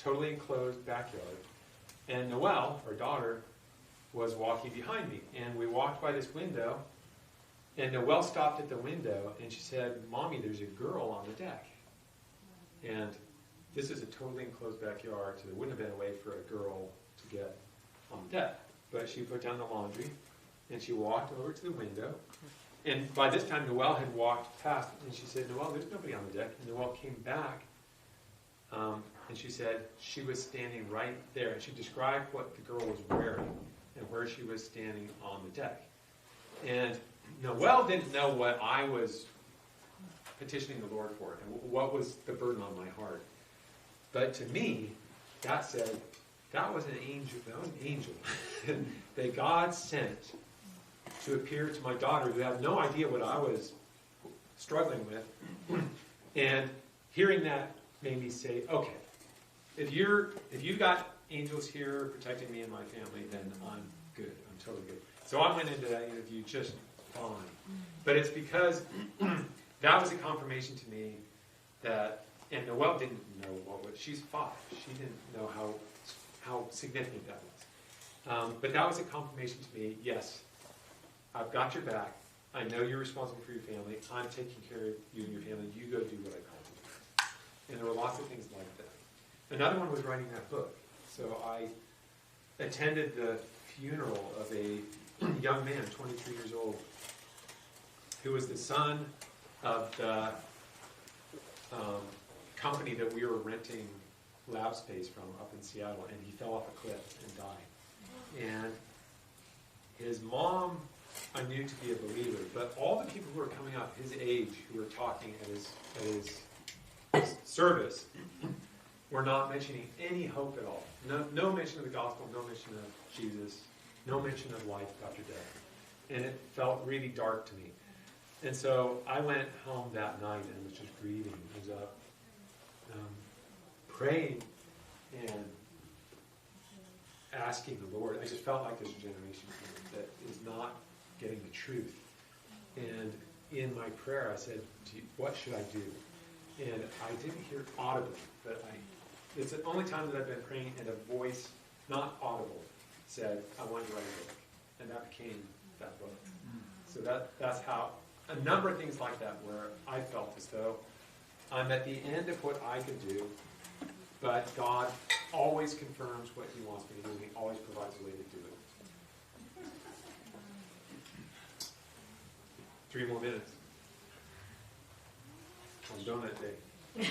totally enclosed backyard. And Noelle, our daughter, was walking behind me. And we walked by this window, and Noelle stopped at the window, and she said, "Mommy, there's a girl on the deck." And this is a totally enclosed backyard, so there wouldn't have been a way for a girl to get on the deck. But she put down the laundry, and she walked over to the window. And by this time, Noelle had walked past, and she said, "Noelle, there's nobody on the deck." And Noelle came back, and she said she was standing right there. And she described what the girl was wearing and where she was standing on the deck. And Noelle didn't know what I was petitioning the Lord for and what was the burden on my heart. But to me, that said, that was an angel. That was an angel that God sent to appear to my daughter, who had no idea what I was struggling with. And hearing that made me say, okay, if you've got angels here protecting me and my family, then I'm good. I'm totally good. So I went into that interview just fine. But it's because that was a confirmation to me that, and Noelle didn't know what was, she's 5. She didn't know how significant that was. But that was a confirmation to me, yes, I've got your back. I know you're responsible for your family. I'm taking care of you and your family. You go do what I call you to. And there were lots of things like that. Another one was writing that book. So I attended the funeral of a young man, 23 years old, who was the son of the company that we were renting lab space from up in Seattle, and he fell off a cliff and died. And his mom, I knew to be a believer, but all the people who were coming up his age, who were talking at his service, were not mentioning any hope at all. No mention of the gospel, no mention of Jesus, no mention of life after death. And it felt really dark to me. And so I went home that night and was just grieving. I was up praying and asking the Lord. I just felt like there's a generation that is not getting the truth. And in my prayer I said, what should I do? And I didn't hear audibly, but it's the only time that I've been praying, and a voice, not audible, said, I want to write a book. And that became that book. So that's how, a number of things like that where I felt as though I'm at the end of what I could do, but God always confirms what he wants me to do, and he always provides a way to do it. 3 more minutes. On donut day. Do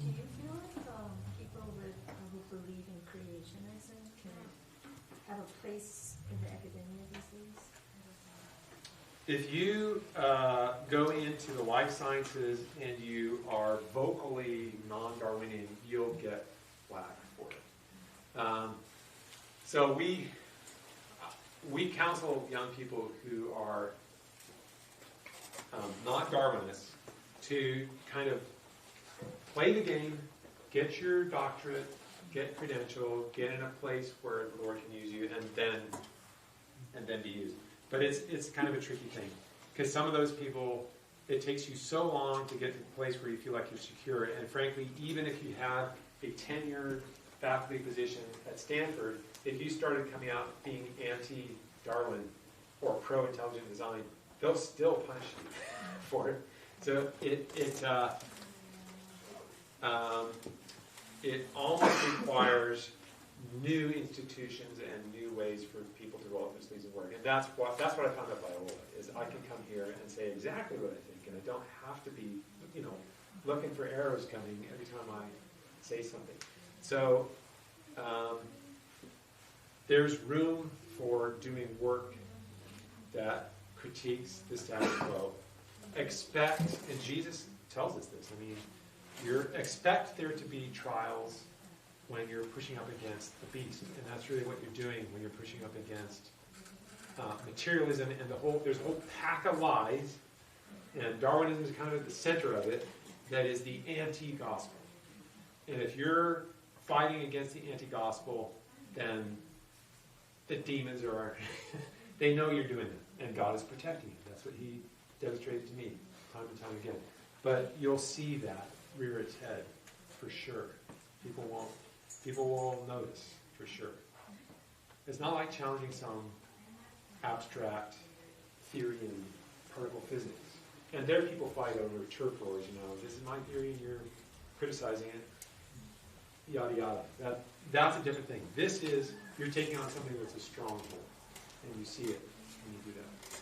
you feel like people who believe in creationism can have a place in the academia these days? If you go into the life sciences and you are vocally non-Darwinian, you'll get flack for it. So we counsel young people who are not Darwinists to kind of play the game, get your doctorate, get credential, get in a place where the Lord can use you, and then be used. But it's kind of a tricky thing, because some of those people, it takes you so long to get to the place where you feel like you're secure. And frankly, even if you have a tenured faculty position at Stanford, if you started coming out being anti-Darwin or pro-intelligent design, they'll still punish you for it. So it almost requires new institutions and new ways for people to roll up their sleeves and work. And that's what I found at Biola, is I can come here and say exactly what I think, and I don't have to be, looking for arrows coming every time I say something. So there's room for doing work that critiques the status quo. Expect, and Jesus tells us this, expect there to be trials when you're pushing up against the beast. And that's really what you're doing when you're pushing up against materialism and there's a whole pack of lies, and Darwinism is kind of at the center of it, that is the anti-gospel. And if you're fighting against the anti-gospel, then the demons are, they know you're doing it, and God is protecting you. That's what he demonstrated to me time and time again. But you'll see that rear its head for sure. People will notice for sure. It's not like challenging some abstract theory in particle physics. And there people fight over turf wars, this is my theory and you're criticizing it, yada yada. That's a different thing. This is, you're taking on something that's a stronghold, and you see it when you do that.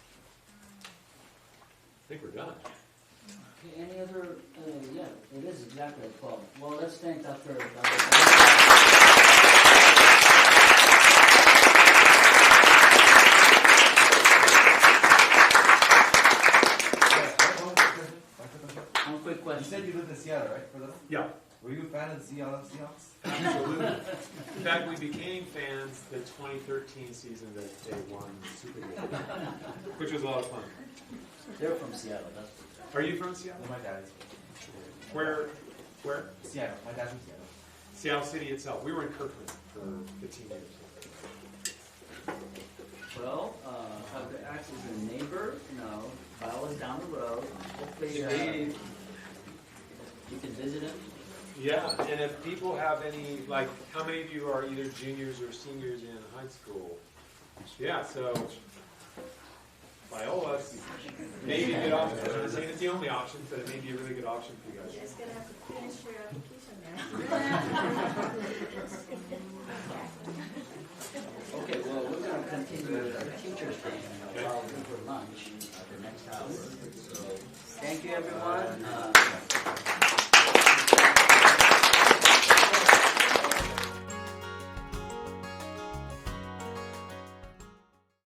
I think we're done. Okay, any other, yeah, it is exactly at 12. Well, let's thank Dr. One quick You question. said you lived in Seattle, right? For them? Yeah. Were you a fan of the Seahawks? Absolutely. In fact, we became fans the 2013 season that they won the Super Bowl, which was a lot of fun. They're from Seattle. That's Are you from Seattle? No, my dad is. Where? Seattle. My dad's from Seattle. Seattle City itself. We were in Kirkland for 15 years. well. Dr. Axe is a neighbor. No, Biola's down the road. Hopefully, Indeed. you can visit him. Yeah, and if people have any, like, how many of you are either juniors or seniors in high school? Yeah, so Biola's maybe a good option. I'm not saying it's the only option, but it may be a really good option for you You guys. guys gonna have to finish your application there. Okay, well, we're going to continue with our teacher's day while we for lunch at the next hour. So, thank you, everyone.